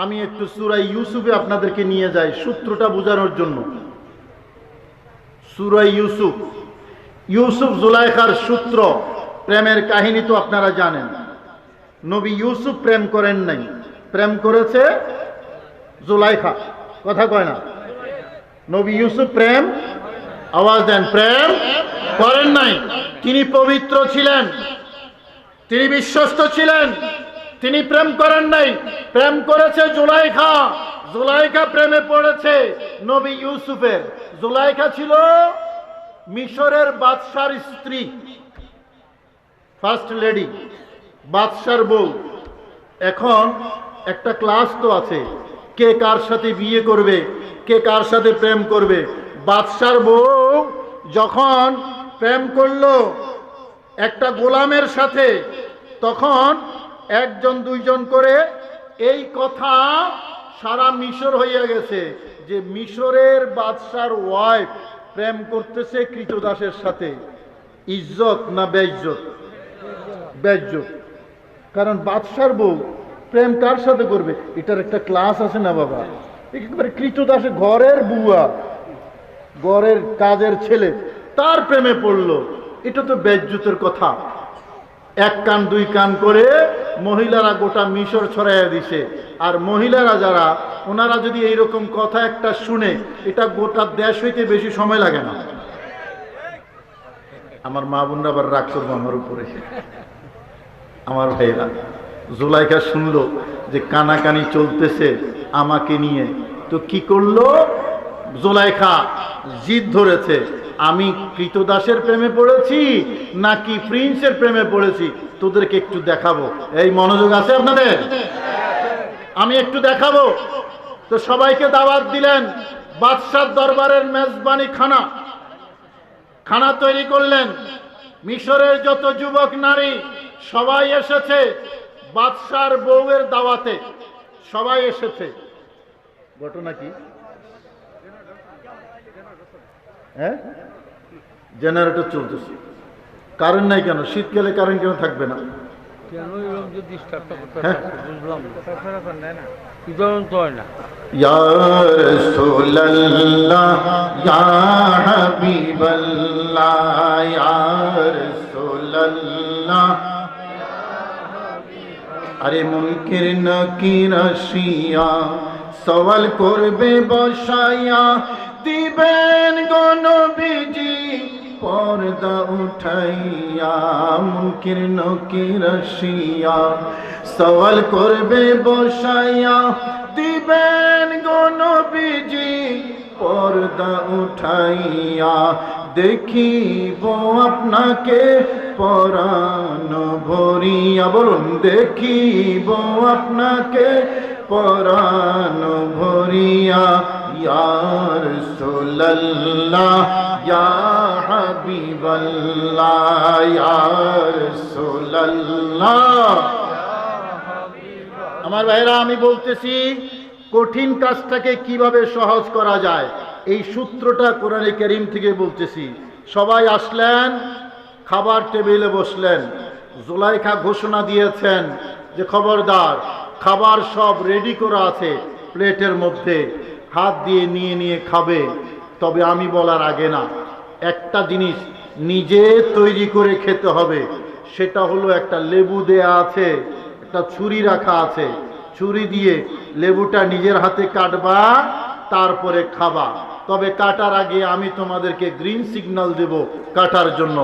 আমি একটু সূরা ইউসুফে আপনাদেরকে নিয়ে যাই সূত্রটা বোঝানোর জন্য। সূরা ইউসুফ, ইউসুফ জুলাইখার সূত্র, প্রেমের কাহিনী তো আপনারা জানেন। নবী ইউসুফ প্রেম করেন নাই, প্রেম করেছে জুলাইখা। কথা কয় না? নবী ইউসুফ প্রেম, আওয়াজ দেন, প্রেম করেন নাই। তিনি পবিত্র ছিলেন, তিনি বিশ্বস্ত ছিলেন, তিনি প্রেম করেন নাই। প্রেম করেছে জুলাইখা, জুলাইখা প্রেমে পড়েছে নবী ইউসুফের। জুলাইখা ছিল মিশরের বাদশার স্ত্রী, ফার্স্ট লেডি, বাদশার বউ। এখন একটা ক্লাস তো আছে, কে কার সাথে বিয়ে করবে, কে কার সাথে প্রেম করবে। বাদশার বউ যখন প্রেম করলো একটা গোলামের সাথে, তখন একজন দুইজন করে এই কথা সারা মিশর হইয়া গেছে যে মিশরের বাদশার ওয়াইফ প্রেম করতেছে কৃতদাসের সাথে। ইজ্জত না বেইজ্জত? বেইজ্জত। কারণ বাদশার বউ প্রেম কার সাথে করবে? এটার একটা ক্লাস আছে না বাবা? একেবারে কৃতদাসে, ঘরের বুয়া, ঘরের কাজের ছেলে, তার প্রেমে পড়লো। এটা তো বেইজ্জতের কথা। এক কান দুই কান করে মহিলারা গোটা মিশর ছড়াইয়া দিছে। আর মহিলারা যারা, ওনারা যদি এইরকম কথা একটা শুনে, এটা গোটা দেশ হইতে বেশি সময় লাগে না। আমার মা বোনরা আবার রাগ করবো আমার উপরে। আমার ভাইরা, জুলাইখা শুনলো যে কানাকানি চলতেছে আমাকে নিয়ে, তো কি করলো? জুলাইখা জিদ ধরেছে, আমি কৃতদাসের প্রেমে পড়েছি নাকি প্রিন্সের প্রেমে পড়েছি, তোদেরকে একটু দেখাবো। এই মনোযোগ আছে আপনাদের? আমি একটু দেখাবো। তো সবাইকে দাওয়াত দিলেন, বাদশার দরবারের মেজবানি খানা, খানা তৈরি করলেন। মিশরের যত যুবক নারী সবাই এসেছে বাদশার বউয়ের দাওয়াতে, সবাই এসেছে। ঘটনা কি? হ্যাঁ, জেনারেটর চলতেছে, কারেন্ট নাই কেন? শীতকালে কারেন্ট কেন থাকবে না? ইয়া রাসূলুল্লাহ ইয়া হাবিবাল্লাহ ইয়া রাসূলুল্লাহ। আরে মুনকির নাকির আসিয়া সওয়াল করবে বসাইয়া, দিবেন গো নবীজি পর্দা উঠাইয়া। মুনকির নাকির আসিয়া সওয়াল করবে বসাইয়া, দিবেন গো নবীজি পর্দা উঠাইয়া। দেখিব আপনাকে পরাণ ভরিয়া, বলুন, দেখিব আপনাকে পরাণ ভরিয়া। ইয়া রাসূলুল্লাহ ইয়া হাবিবাল্লাহ ইয়া রাসূলুল্লাহ। আমার ভাইরা, আমি বলতেছি কঠিন কাজটাকে কিভাবে সহজ করা যায়, এই সূত্রটা কোরআনে কারীম থেকে বলতেছি। সবাই আসলেন, খাবার টেবিলে বসলেন। জুলাইখা ঘোষণা দিয়েছেন যে খবরদার, খাবার সব রেডি করা আছে প্লেটের মধ্যে, হাত দিয়ে নিয়ে নিয়ে খাবে। তবে আমি বলার আগে না, একটা জিনিস নিজে তৈরি করে খেতে হবে। সেটা হলো একটা লেবু দেয়া আছে, একটা ছুরি রাখা আছে, ছুরি দিয়ে লেবুটা নিজের হাতে কাটবা, তারপরে খাবা। তবে কাটার আগে আমি তোমাদেরকে গ্রিন সিগন্যাল দেব কাটার জন্য।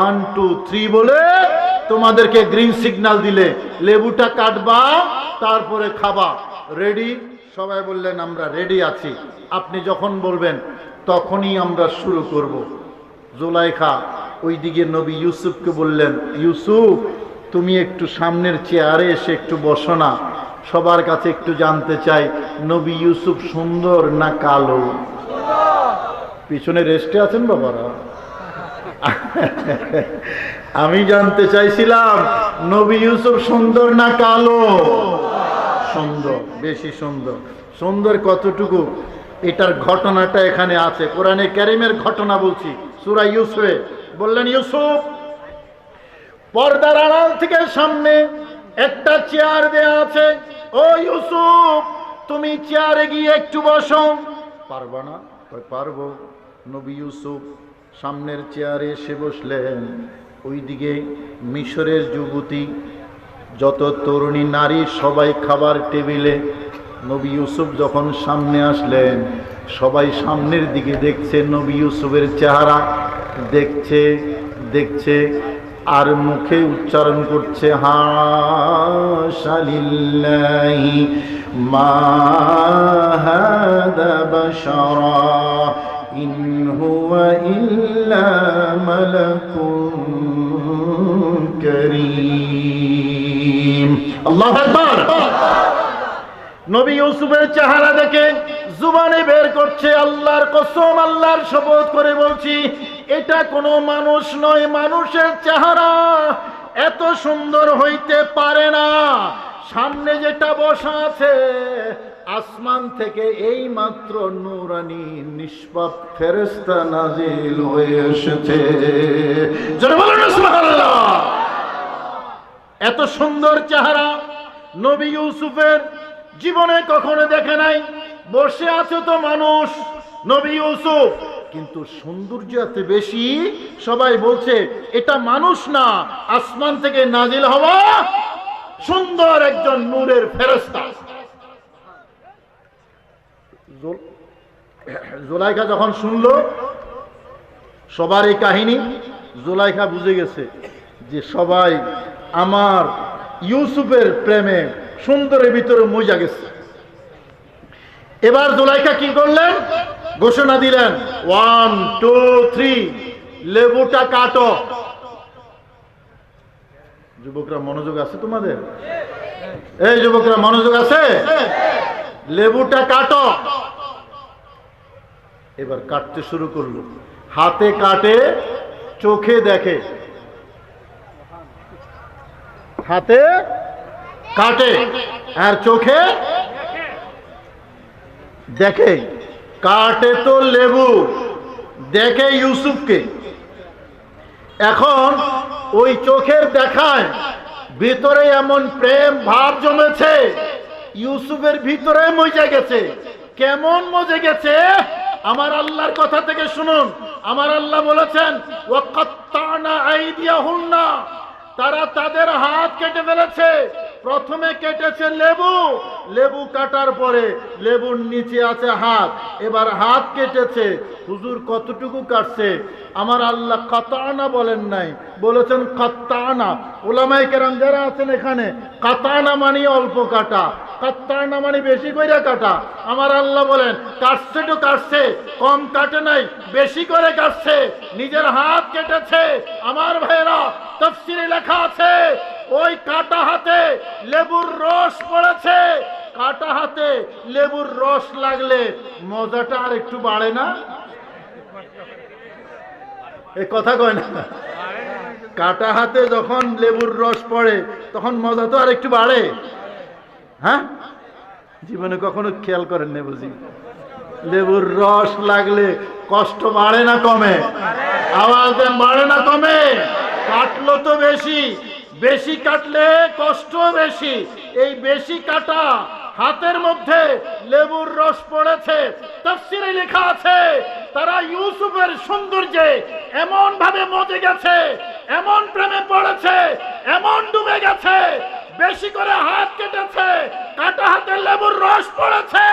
1 2 3 বলে তোমাদেরকে গ্রিন সিগন্যাল দিলে লেবুটা কাটবা, তারপরে খাবা। রেডি? সবাই বললেন আমরা রেডি আছি। আপনি যখন বলবেন তখনই আমরা শুরু করব। জুলাইখা ওইদিকে নবী ইউসুফকে বললেন, ইউসুফ তুমি একটু সামনের চেয়ারে এসে একটু বসো না, সবার কাছে একটু জানতে চাই নবী ইউসুফ সুন্দর না কালো? পিছনে রেস্টে আছেন বাবারা? আমি জানতে চাইছিলাম নবী ইউসুফ সুন্দর না কালো? সুন্দর, বেশি সুন্দর। সুন্দর কতটুকু, এটার ঘটনাটা এখানে আছে, কোরআনে কারীমের ঘটনা বলছি, সূরা ইউসুফে। বললেন, ইউসুফ, পর্দার আড়াল থেকে সামনে একটা চেয়ার দেয়া আছে, ও ইউসুফ, তুমি চেয়ারে গিয়ে একটু বসো। পারবা না? পারবো। নবী ইউসুফ সামনের চেয়ারে এসে বসলেন। ওইদিকে মিশরের যুবতী, যত তরুণী নারী সবাই খাবার টেবিলে। নবী ইউসুফ যখন সামনে আসলেন, সবাই সামনের দিকে দেখছে নবী ইউসুফের চেহারা, দেখছে দেখছে আর মুখে উচ্চারণ করছে, হাশা লিল্লাহি মা হাদা বাশারা ইন হুয়া ইল্লা মালাকুন কারীম। আল্লাহু আকবার। নবী ইউসুফের চেহারা দেখে জুবানে বের করছে, আল্লাহর কসম, আল্লাহর শপথ করে বলছি, এটা কোনো মানুষ নয়, মানুষের চেহারা এত সুন্দর হইতে পারে না। সামনে যেটা বসা আছে, আসমান থেকে এই মাত্র নূরানী নিষ্পাপ ফেরেশতা নাজিল হয়ে এসেছে। জোরে বলুন সুবহানাল্লাহ। এত সুন্দর চেহারা নবী ইউসুফের জীবনে কখনো দেখে নাই। বসে আছে তো মানুষ, নবী ইউসুফ, কিন্তু সৌন্দর্য এত বেশি, সবাই বলছে এটা মানুষ না, আসমান থেকে নাজিল হওয়া সুন্দর একজন নূরের ফেরেশতা। জুলাইখা যখন শুনলো সবার এই কাহিনী, জুলাইখা বুঝে গেছে যে সবাই আমার ইউসুফের প্রেমে সুন্দরের ভিতরে মজা গেছে। এবার জুলাইখা কি করলেন? ঘোষণা দিলেন, 1 2 3, লেবুটা কাটো। যুবকরা মনোযোগ আছে তোমাদের? এই যুবকরা মনোযোগ আছে? লেবুটা কাটো। এবার কাটতে শুরু করলো। হাতে কাটে, চোখে দেখে। হাতে কাটে আর চোখে দেখে। কাটে তো লেবু, দেখে ইউসুফকে। এখন ওই চোখের দেখায় ভিতরে এমন প্রেম ভাব জমেছে, ইউসুফের ভিতরে মজে গেছে। কেমন মজে গেছে? আমার আল্লাহর কথা থেকে শুনুন। আমার আল্লাহ বলেছেন, ওয়াকাত্তানা আইদিয়াহুন্না, তারা তাদের হাত কেটে ফেলেছে। প্রথমে কেটেছে লেবু, লেবু কাটার পরে লেবুর নিচে আছে হাত, এবার হাত কেটেছে। হুজুর কতটুকু কাটছে? আমার আল্লাহ কাতানা বলেন নাই, বলেছেন কাত্তানা। ওলামায়ে কেরাম যারা আছেন এখানে, কাতানা মানে অল্প কাটা, কাত্তানা মানে বেশি কইরা কাটা। আমার আল্লাহ বলেন কাটছে তো কাটছে, কম কাটে নাই, বেশি করে কাটছে, নিজের হাত কেটেছে। আমার ভাইরা, তাফসীরে লেখা আছে ওই কাটা হাতে লেবুর রস পড়েছে। কাটা হাতে লেবুর রস লাগলে মজাটা আর একটু বাড়ে না? এই কথা কয় না? কাটা হাতে যখন লেবুর রস পড়ে তখন মজা তো আর একটু বাড়ে। হ্যাঁ, জীবনে কখনো খেয়াল করেন না বুঝি? লেবুর রস লাগলে কষ্ট বাড়ে না কমে? আওয়াজ দেন, বাড়ে না কমে? কাটলো তো বেশি, বেশি কাটলে কষ্ট বেশি। এই বেশি কাটা হাতের মধ্যে লেবুর রস পড়েছে। তাফসীরে লেখা আছে তারা ইউসুফের সৌন্দর্যে এমন ভাবে মজে গেছে, এমন প্রেমে পড়েছে, এমন ডুবে গেছে, বেশি করে হাত কেটেছে, কাটা হাতে লেবুর রস পড়েছে,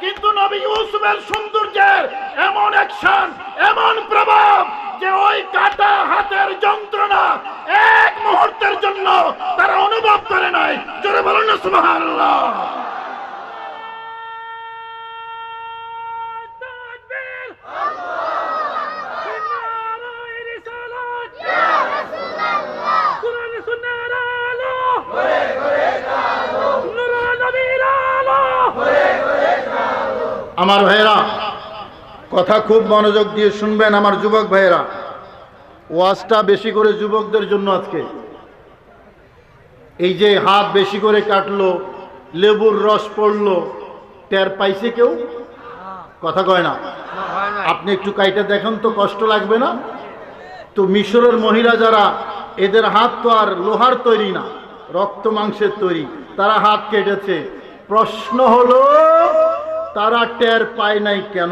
কিন্তু নবী ইউসুফের সৌন্দর্যের এমন অ্যাকশন, এমন প্রভাব যে ওই কাটা হাতের যন্ত্রণা এক মুহূর্তের জন্য তারা অনুভব করে নাই। জোরে বলুন না সুবহানাল্লাহ। আমার ভাইয়েরা, কথা খুব মনোযোগ দিয়ে শুনবেন। আমার যুবক ভাইয়েরা, ওয়াজটা বেশি করে যুবকদের জন্য আজকে। এই যে হাত বেশি করে কাটলো, লেবুর রস পড়লো, টের পাইছে কেউ? কথা কয় না? আপনি একটু কাইটা দেখেন তো, কষ্ট লাগবে না? তো মিশরের মহিলা যারা, এদের হাত তো আর লোহার তৈরি না, রক্ত মাংসের তৈরি। তারা হাত কেটেছে, প্রশ্ন হলো তারা টের পায় নাই কেন?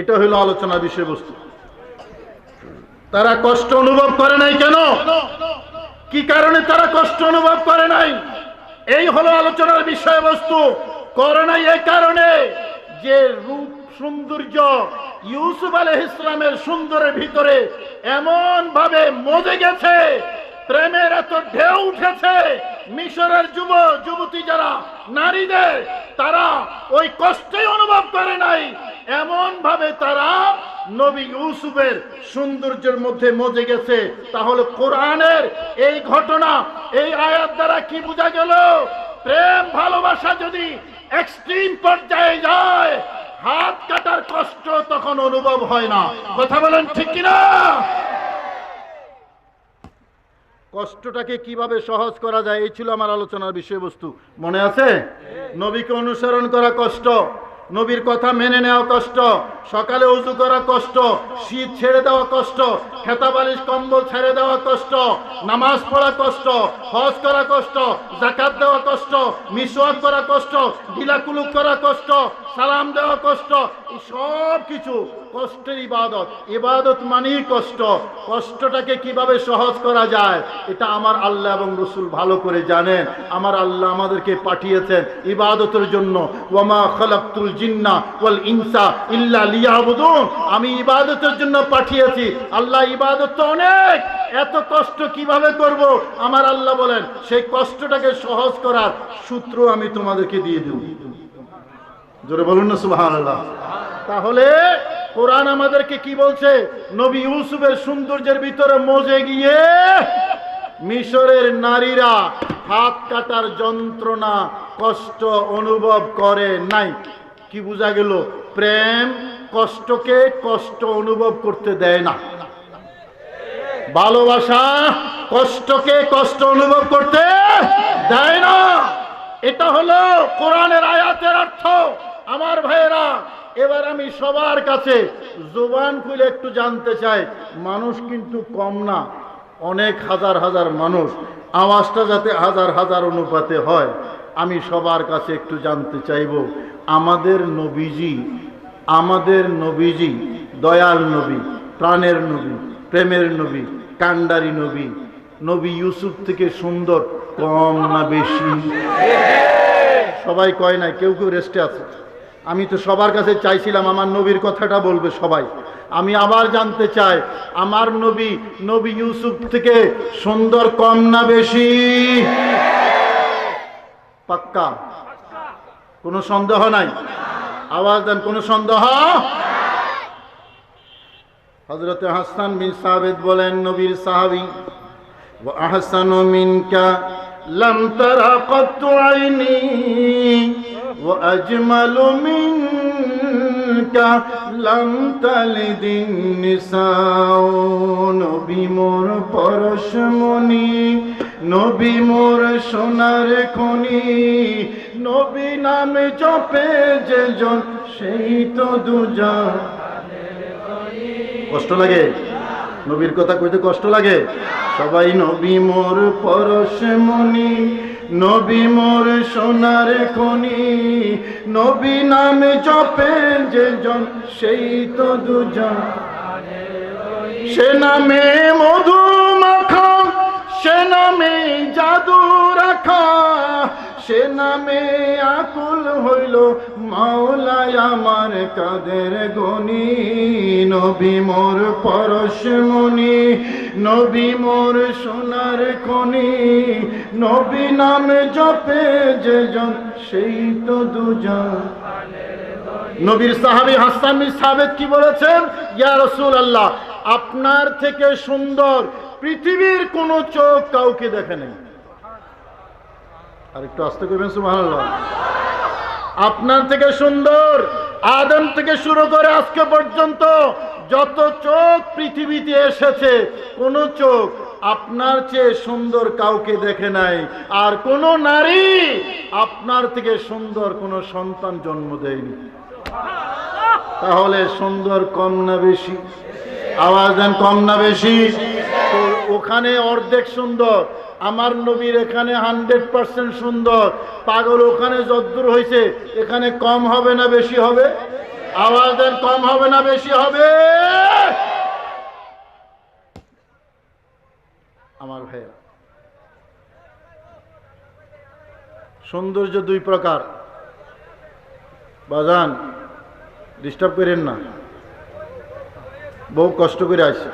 এটা হলো আলোচনার বিষয়বস্তু। তারা কষ্ট অনুভব করে নাই কেন? কি কারণে তারা কষ্ট অনুভব করে নাই? এই হলো আলোচনার বিষয়বস্তু। করে নাই এই কারণে যে রূপ সৌন্দর্য ইউসুফ আলাইহিস সালামের সুন্দরের ভিতরে এমন ভাবে মজে গেছে, প্রেমের এত ঢেউ উঠেছে, মিশরের যুবতী যারা নারীদের তারা ওই কষ্টই অনুভব করে নাই। এমন ভাবে তারা নবী ইউসুফের সৌন্দর্যের মধ্যে মজে গেছে। তাহলে কোরআনের এই ঘটনা, এই আয়াত দ্বারা কি বোঝা গেল? প্রেম ভালোবাসা যদি এক্সট্রিম পর্যায়ে যায়, হাত কাটার কষ্ট তখন অনুভব হয় না। কথা বলেন ঠিক কিনা? কষ্টটাকে কিভাবে সহজ করা যায়, এই ছিল আমার আলোচনার বিষয়বস্তু। মনে আছে? নবীকে অনুসরণ করা কষ্ট, নবীর কথা মেনে নেওয়া কষ্ট, সকালে ওযু করা কষ্ট, শীত ছেড়ে দেওয়া কষ্ট, খেতা বালিশ কম্বল ছেড়ে দেওয়া কষ্ট, নামাজ পড়া কষ্ট, হজ করা কষ্ট, যাকাত দেওয়া কষ্ট, মিসওয়াক করা কষ্ট, ঢিলাকুলুক করা কষ্ট, সালাম দেওয়া কষ্ট, এই সব কিছু কষ্টের ইবাদত। ইবাদত মানেই কষ্ট। কষ্টটাকে কিভাবে সহজ করা যায় এটা আমার আল্লাহ এবং রাসূল ভালো করে জানেন। আমার আল্লাহ আমাদেরকে পাঠিয়েছেন ইবাদতের জন্য। ওয়ামা খালাকতুল জিন্না ওয়াল ইনসা ইল্লা লিয়াবুদুন। আমি ইবাদতের জন্য পাঠিয়েছি। আল্লাহ ইবাদত তো অনেক, এত কষ্ট কিভাবে করব? আমার আল্লাহ বলেন সেই কষ্টটাকে সহজ করার সূত্র আমি তোমাদেরকে দিয়ে দেব। জোরে বলুন না সুবহানাল্লাহ। তাহলে কোরআন আমাদেরকে কি বলছে? নবী ইউসুফের সৌন্দর্যের ভিতরে মজে গিয়ে মিশরের নারীরা হাত কাটার যন্ত্রণা কষ্ট অনুভব করে নাই। কি বোঝা গেল? প্রেম কষ্টকে কষ্ট অনুভব করতে দেয় না। ভালোবাসা কষ্টকে কষ্ট অনুভব করতে দেয় না। এটা হলো কোরআনের আয়াতের অর্থ। আমার ভাইয়েরা, এবার আমি সবার কাছে জবান খুলে একটু জানতে চাই, মানুষ কিন্তু কম না, অনেক হাজার হাজার মানুষ, আওয়াজটা যাতে হাজার হাজার অনুপাতে হয়। আমি সবার কাছে একটু জানতে চাইব, আমাদের নবীজি দয়াল নবী, প্রাণের নবী, প্রেমের নবী, কান্ডারি নবী, নবী ইউসুফ থেকে সুন্দর কম না বেশি? সবাই কয় না, কেউ কেউ রেস্টে আছে। আমি তো সবার কাছে চাইছিলাম আমার নবীর কথাটা বলবে সবাই। আমি আবার জানতে চাই, আমার নবী ইউসুফ থেকে সুন্দর কম না বেশি? পাক্কা? কোনো সন্দেহ নাই? আওয়াজ দেন, কোনো সন্দেহ? হযরত হাসান বিন সাবিত বলেন, নবীর সাহাবী, ওয়া আহসানু মিনকা লাম তারা কত্তু আইনি ওয়া আজমালু মিনকা লাম তালিদিন নিসাউ। নবী মোর পরশমণি, নবী মোর সোনার খনি, নবী নামে জপে যে জন সেই তো দুজন। কষ্ট লাগে? নবীর কথা কইতে কষ্ট লাগে? সবাই নবী মোর পরশমণি, নবী মোর সোনার খনি, নবী নামে জপে যে জন সেই তো দুজন। সে নামে মধু মাখা, সে নামে জাদু রাখা, সে নামে আকুল হইল মাওলায় আমার কাদের গনি। নবী মোর পরশমণি, নবী মোর সোনার খনি, নবী নামে জপে যে জন সেই তো দুজন। নবীর সাহাবী হাসান বিন সাবিত কি বলেছেন? ইয়া রাসূলুল্লাহ, আপনার থেকে সুন্দর পৃথিবীর কোন চোখ কাউকে দেখে নাই। আর একটু আস্তে করবেন সুবহানাল্লাহ। আপনার থেকে সুন্দর আদম থেকে শুরু করে আজকে পর্যন্ত যত চোখ পৃথিবীতে এসেছে, কোন চোখ আপনার চেয়ে সুন্দর কাউকে দেখে নাই। আর কোন নারী আপনার থেকে সুন্দর কোন সন্তান জন্ম দেয়নি। তাহলে সুন্দর কম না বেশি? আওয়াজ দেন, কম না বেশি? তো ওখানে অর্ধেক সুন্দর, আমার নবীর এখানে 100% সুন্দর। পাগল ওখানে যদ্দূর হয়েছে, এখানে কম হবে না বেশি হবে? আওয়াজ দেন, কম হবে না বেশি হবে? আমার ভাইয়া, সৌন্দর্য দুই প্রকার। বাজান ডিস্টার্ব করেন না, বহু কষ্ট করে আসছে।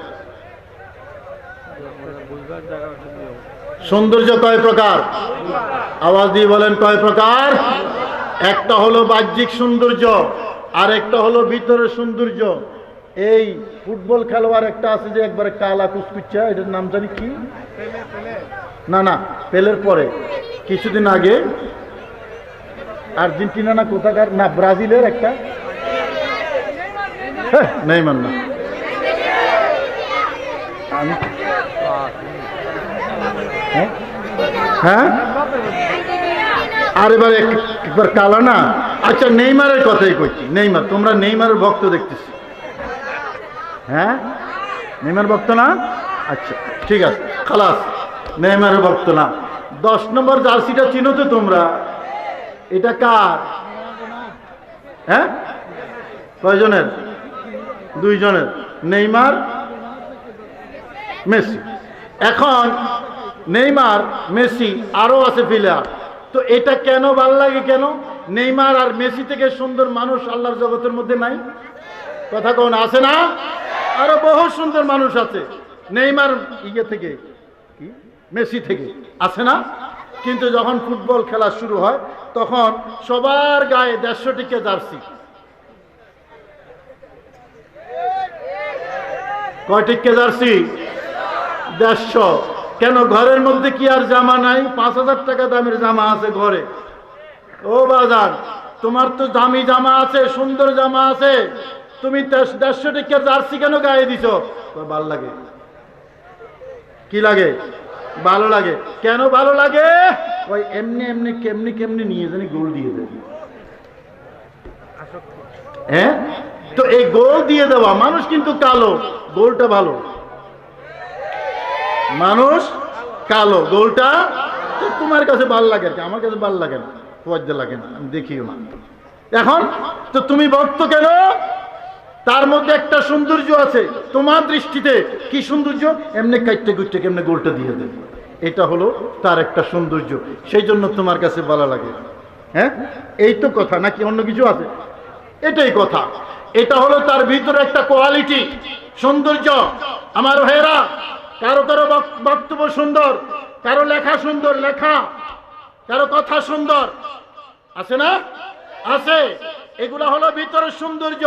সৌন্দর্য কয় প্রকার? আওয়াজ দিয়ে বলেন কয় প্রকার? একটা হলো বাহ্যিক সৌন্দর্য, আর একটা হলো ভিতরের সৌন্দর্য। এই ফুটবল খেলোয়াড় একটা আছে যে একবারে কালা কুচকুচ্চা, এটার নাম জানি কি? না না, পেলের পরে কিছুদিন আগে আর্জেন্টিনা না কোথাকার, না ব্রাজিলের একটা, নেইমার না, হ্যাঁ আর এবার একবার কালা না। আচ্ছা নেইমারের কথাই কইছি, নেইমার, তোমরা নেইমারের ভক্ত দেখতেছি, হ্যাঁ নেইমার ভক্ত না? আচ্ছা ঠিক আছে, খালাস, নেইমারের ভক্ত না। 10 নম্বর জার্সিটা চিনো তো তোমরা? এটা কার? হ্যাঁ কয়জনের? 2 জনের, নেইমার মেসি। এখন নেইমার মেসি আরো আছে প্লেয়ার, তো এটা কেন ভাল লাগে? কেন নেইমার আর মেসি থেকে সুন্দর মানুষ আল্লাহর জগতের মধ্যে নাই? কথা কোন আছে না? আরো বহু সুন্দর মানুষ আছে নেইমার ইয়ে থেকে, কি মেসি থেকে, আছে না? কিন্তু যখন ফুটবল খেলা শুরু হয় তখন সবার গায়ে 150 টিকে জার্সি। কয় টিকে জার্সি? 150। কেন ঘরের মধ্যে কি আর জামা নাই? 5000 টাকা দামের জামা আছে ঘরে। ও বাজার, তোমার তো দামি জামা আছে, সুন্দর জামা আছে, তুমি 150 টিকে জার্সি কেন গায়ে দিছো? ভাল লাগে। কি লাগে? ভালো লাগে। কেন ভালো লাগে? ওই এমনি এমনি কেমনি কেমনি নিয়ে জানি গোল দিয়ে দেবে। হ্যাঁ, তো এই গোল দিয়ে দেওয়া মানুষ কিন্তু কালো, গোলটা ভালো। মানুষ কালো, গোলটা তোমার কাছে ভালো লাগে, আমার কাছে ভালো লাগে না, পয়দা লাগে না, আমি দেখিও না। এখন তো তুমি ভক্ত কেন? তার মধ্যে একটা সৌন্দর্য আছে তোমার দৃষ্টিতে। কি সৌন্দর্য? এমনি কাইটে কুইটে কেমনে গোলটা দিয়ে দেবে, এটা হলো তার একটা সৌন্দর্য, সেই জন্য তোমার কাছে ভালো লাগে। হ্যাঁ, এই তো কথা, নাকি অন্য কিছু আছে? এটাই কথা। এটা হলো তার ভিতরে একটা কোয়ালিটি, সৌন্দর্য। আমার ভাইয়েরা, কারো কারো বক্তব্য সুন্দর, কারো লেখা সুন্দর, লেখা, কারো কথা সুন্দর, আছে না? আছে। এগুলা হলো ভিতরের সৌন্দর্য।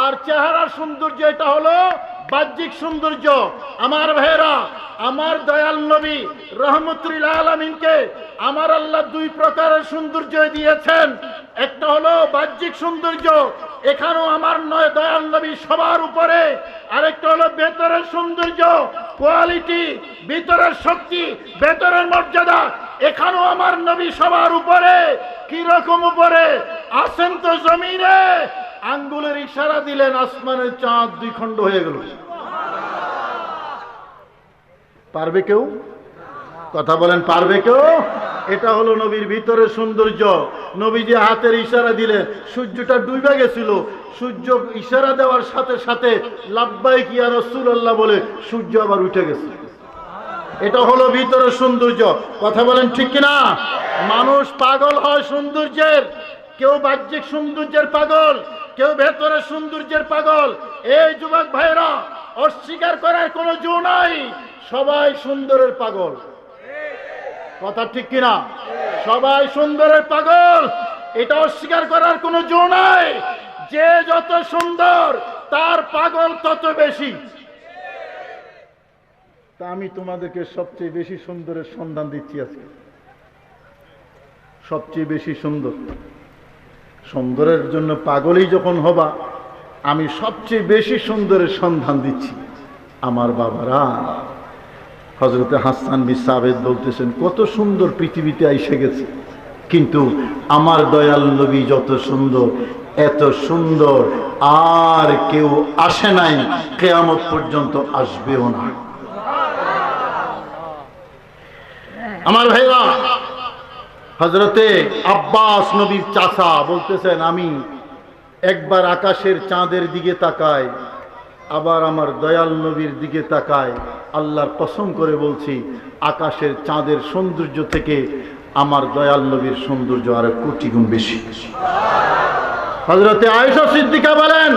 আর চেহারার সৌন্দর্য এটা হলো বাহ্যিক সৌন্দর্য। আমার ভাইয়েরা, আমার দয়াল নবী রহমতুল আলামিনকে আমার আল্লাহ 2 প্রকারের সৌন্দর্য দিয়েছেন। একটা হলো বাহ্যিক সৌন্দর্য, এখানেও আমার দয়াল নবী সবার উপরে। আরেকটা হলো ভেতরের সৌন্দর্য, কোয়ালিটি, ভিতরের শক্তি, ভেতরের মর্যাদা, এখানেও আমার নবী সবার উপরে। কি রকম উপরে? আছেন তো জমিনে, আঙ্গুলের ইশারা দিলেন, আসমানের চাঁদ 2 খণ্ড হয়ে গেল। পারবে কেউ? কথা বলেন, পারবে কেউ? এটা হলো নবীর ভিতরের সৌন্দর্য। নবী যে হাতের ইশারা দিলেন, সূর্যটা ডুবে গেছিল, সূর্য ইশারা দেওয়ার সাথে সাথে লাব্বাইক ইয়া রাসূলুল্লাহ বলে সূর্য আবার উঠে গেছে। এটা হলো ভিতরের সৌন্দর্য। কথা বলেন ঠিক কিনা? মানুষ পাগল হয় সৌন্দর্যের, কেউ বাহ্যিক সৌন্দর্যের পাগল, কেউ ভেতরের সৌন্দর্যের পাগল। এই যুবক ভাইরা, অস্বীকার করার কোনো জো নাই, সবাই সুন্দরের পাগল। কথা ঠিক কিনা? সবাই সুন্দরের পাগল, এটা অস্বীকার করার কোনো জো নাই। যে যত সুন্দর তার পাগল তত বেশি। তা আমি তোমাদেরকে সবচেয়ে বেশি সুন্দরের সন্ধান দিচ্ছি আজকে। সবচেয়ে বেশি সুন্দর, সুন্দরের জন্য পাগলই যখন হবা, আমি সবচেয়ে বেশি সুন্দরের সন্ধান দিচ্ছি। আমার বাবারা, হযরতে হাসান বিন সাবিত বলতেছেন, কত সুন্দর পৃথিবীতে এসে গেছে, কিন্তু আমার দয়াল নবী যত সুন্দর, এত সুন্দর আর কেউ আসে নাই, কিয়ামত পর্যন্ত আসবেও না। আমার ভাইরা, হযরতে আব্বাস নবীর চাচা বলতেছেন, আমি একবার আকাশের চাঁদের দিকে তাকাই, আবার আমার দয়াল নবীর দিকে তাকাই, আল্লাহর কসম করে বলছি আকাশের চাঁদের সৌন্দর্য থেকে আমার দয়াল নবীর সৌন্দর্য আরো কোটি গুণ বেশি। হযরতে আয়েশা সিদ্দিকা বলেন,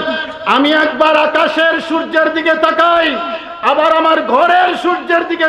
আমি একবার আকাশের সূর্যের দিকে তাকাই, আবার আমার ঘরের সূর্যের দিকে